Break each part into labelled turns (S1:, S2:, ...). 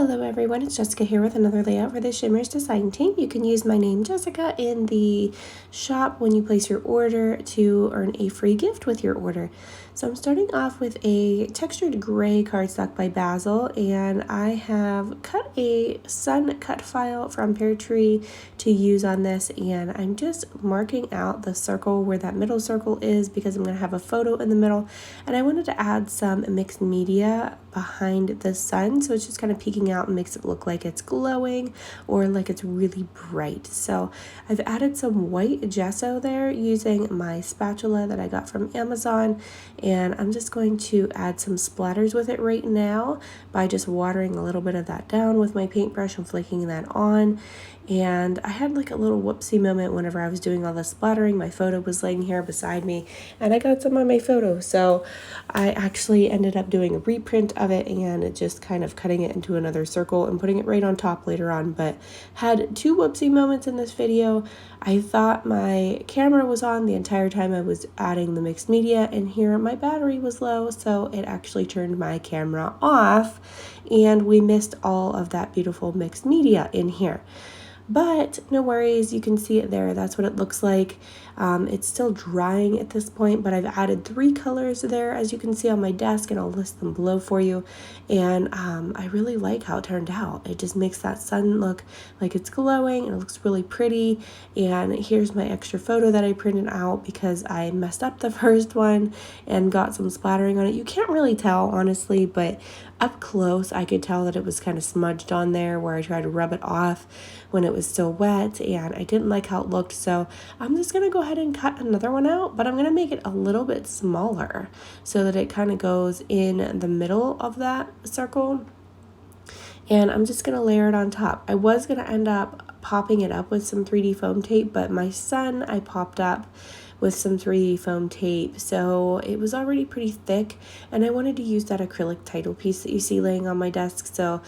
S1: Hello everyone, it's Jessica here with another layout for the Shimmerz design team. You can use my name Jessica in the shop when you place your order to earn a free gift with your order. So I'm starting off with a textured gray cardstock by Bazzill, and I have cut a sun cut file from Peartree to use on this, and I'm just marking out the circle where that middle circle is because I'm going to have a photo in the middle, and I wanted to add some mixed media behind the sun, so it's just kind of peeking out and makes it look like it's glowing or like it's really bright. So I've added some white gesso there using my spatula that I got from Amazon, and I'm just going to add some splatters with it right now by just watering a little bit of that down with my paintbrush and flicking that on. And I had like a little whoopsie moment whenever I was doing all the splattering. My photo was laying here beside me and I got some on my photo, so I actually ended up doing a reprint of it and just kind of cutting it into another circle and putting it right on top later on, but had two whoopsie moments in this video. I thought my camera was on the entire time I was adding the mixed media, and here my battery was low, so it actually turned my camera off and we missed all of that beautiful mixed media in here. But no worries, you can see it there. That's what it looks like. It's still drying at this point, but I've added 3 colors there, as you can see on my desk, and I'll list them below for you. And I really like how it turned out. It just makes that sun look like it's glowing, and it looks really pretty. And here's my extra photo that I printed out because I messed up the first one and got some splattering on it. You can't really tell, honestly, but up close I could tell that it was kind of smudged on there where I tried to rub it off when it was still wet, and I didn't like how it looked, so I'm just gonna go ahead and cut another one out, but I'm gonna make it a little bit smaller so that it kind of goes in the middle of that circle, and I'm just gonna layer it on top. I was gonna end up popping it up with some 3D foam tape, but my sun I popped up with some 3D foam tape, so it was already pretty thick, and I wanted to use that acrylic title piece that you see laying on my desk, so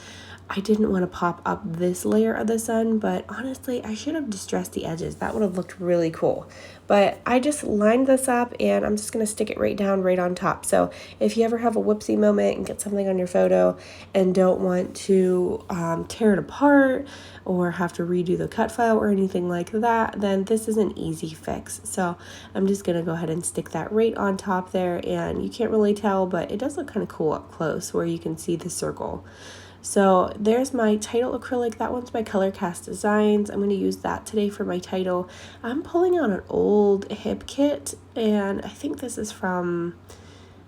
S1: I didn't want to pop up this layer of the sun, but honestly, I should have distressed the edges. That would have looked really cool. But I just lined this up, and I'm just going to stick it right down right on top. So if you ever have a whoopsie moment and get something on your photo and don't want to tear it apart or have to redo the cut file or anything like that, then this is an easy fix. So I'm just going to go ahead and stick that right on top there, and you can't really tell, but it does look kind of cool up close where you can see the circle. So there's my title acrylic. That one's by Color Cast Designs. I'm going to use that today for my title. I'm pulling out an old hip kit, and I think this is from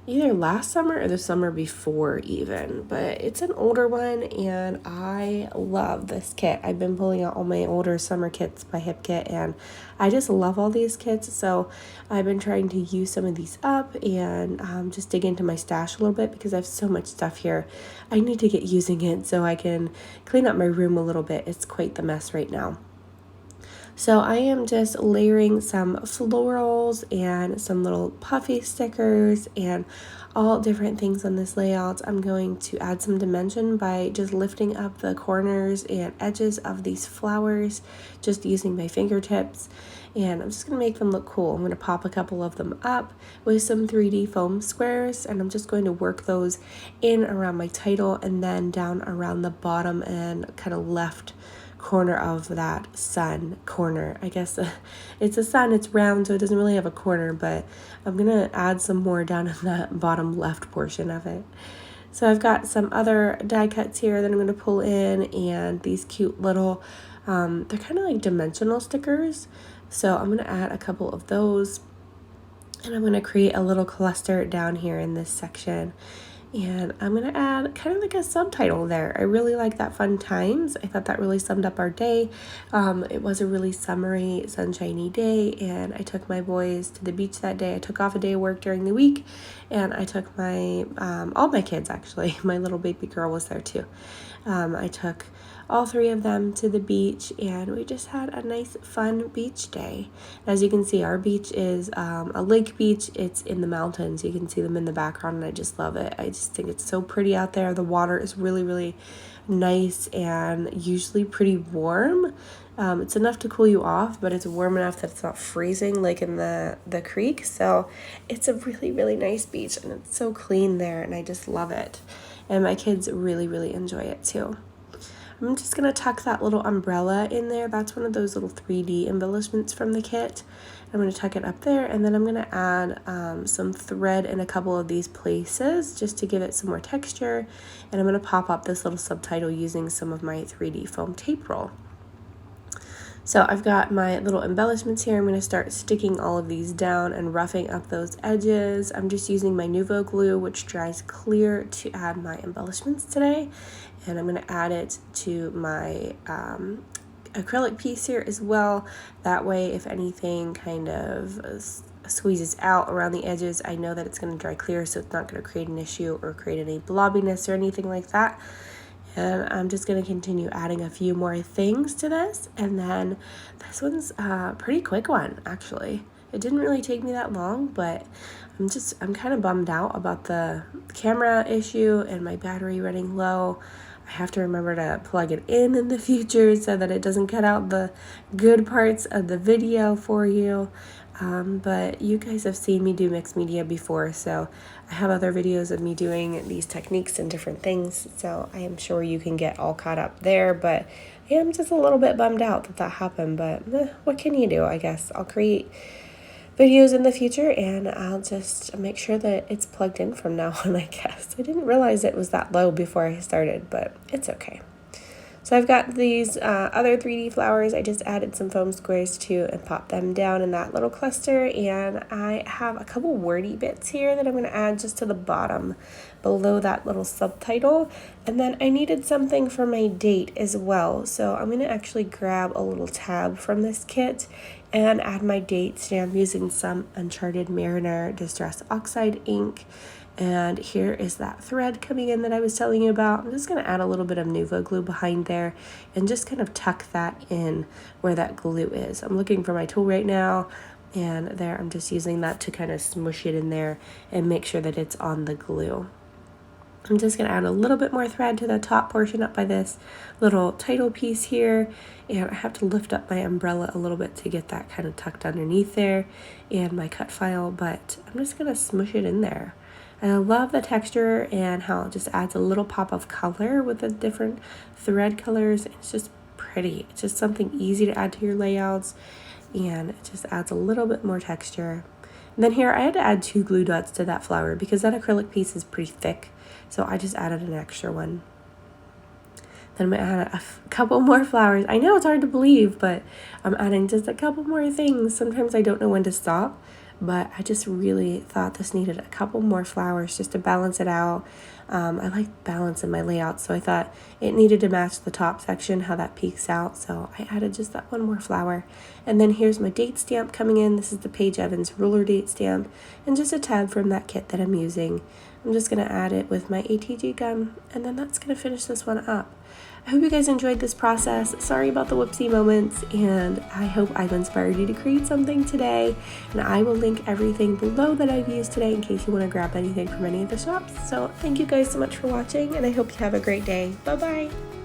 S1: either last summer or the summer before even, but it's an older one, and I love this kit. I've been pulling out all my older summer kits by Hip Kit, and I just love all these kits, so I've been trying to use some of these up and just dig into my stash a little bit because I have so much stuff here. I need to get using it so I can clean up my room a little bit. It's quite the mess right now. So I am just layering some florals and some little puffy stickers and all different things on this layout. I'm going to add some dimension by just lifting up the corners and edges of these flowers, just using my fingertips. And I'm just going to make them look cool. I'm going to pop a couple of them up with some 3D foam squares, and I'm just going to work those in around my title and then down around the bottom and kind of left corner of that sun corner. I guess it's a sun, it's round, so it doesn't really have a corner, but I'm gonna add some more down in that bottom left portion of it. So I've got some other die cuts here that I'm going to pull in, and these cute little they're kind of like dimensional stickers, so I'm going to add a couple of those, and I'm going to create a little cluster down here in this section. And I'm going to add kind of like a subtitle there. I really like that fun times. I thought that really summed up our day. It was a really summery, sunshiny day, and I took my boys to the beach that day. I took off a day of work during the week, and I took my, all my kids actually. My little baby girl was there too. I took all 3 of them to the beach, and we just had a nice fun beach day. As you can see, our beach is a lake beach. It's in the mountains. You can see them in the background, and I just love it. I just think it's so pretty out there. The water is really, really nice and usually pretty warm. It's enough to cool you off, but it's warm enough that it's not freezing like in the creek. So it's a really, really nice beach, and it's so clean there, and I just love it. And my kids really, really enjoy it too. I'm just going to tuck that little umbrella in there. That's one of those little 3D embellishments from the kit. I'm going to tuck it up there, and then I'm going to add some thread in a couple of these places just to give it some more texture. And I'm going to pop up this little subtitle using some of my 3D foam tape roll. So I've got my little embellishments here. I'm going to start sticking all of these down and roughing up those edges. I'm just using my Nuvo glue, which dries clear, to add my embellishments today. And I'm going to add it to my acrylic piece here as well. That way, if anything kind of squeezes out around the edges, I know that it's going to dry clear, so it's not going to create an issue or create any blobbiness or anything like that. And I'm just going to continue adding a few more things to this. And then this one's a pretty quick one, actually. It didn't really take me that long, but I'm kind of bummed out about the camera issue and my battery running low. I have to remember to plug it in the future so that it doesn't cut out the good parts of the video for you. But you guys have seen me do mixed media before, so I have other videos of me doing these techniques and different things, so I am sure you can get all caught up there. But yeah, I'm just a little bit bummed out that happened, but what can you do? I guess I'll create videos in the future, and I'll just make sure that it's plugged in from now on, I guess. I didn't realize it was that low before I started, but it's okay. So I've got these other 3D flowers. I just added some foam squares to and pop them down in that little cluster. And I have a couple wordy bits here that I'm going to add just to the bottom below that little subtitle. And then I needed something for my date as well. So I'm going to actually grab a little tab from this kit and add my date stamp using some Uncharted Mariner Distress Oxide ink. And here is that thread coming in that I was telling you about. I'm just going to add a little bit of Nuvo glue behind there and just kind of tuck that in where that glue is. I'm looking for my tool right now, and there I'm just using that to kind of smush it in there and make sure that it's on the glue. I'm just going to add a little bit more thread to the top portion up by this little title piece here, and I have to lift up my umbrella a little bit to get that kind of tucked underneath there and my cut file, but I'm just going to smush it in there. And I love the texture and how it just adds a little pop of color with the different thread colors. It's just pretty. It's just something easy to add to your layouts, and it just adds a little bit more texture. And then here I had to add 2 glue dots to that flower because that acrylic piece is pretty thick, so I just added an extra one. Then I'm going to add a couple more flowers. I know it's hard to believe, but I'm adding just a couple more things. Sometimes I don't know when to stop, but I just really thought this needed a couple more flowers just to balance it out. I like balance in my layout, so I thought it needed to match the top section, how that peeks out, so I added just that one more flower. And then here's my date stamp coming in. This is the Paige Evans ruler date stamp, and just a tab from that kit that I'm using. I'm just going to add it with my ATG gun, and then that's going to finish this one up. I hope you guys enjoyed this process. Sorry about the whoopsie moments, and I hope I've inspired you to create something today. And I will link everything below that I've used today in case you want to grab anything from any of the shops. So thank you guys so much for watching, and I hope you have a great day. Bye-bye.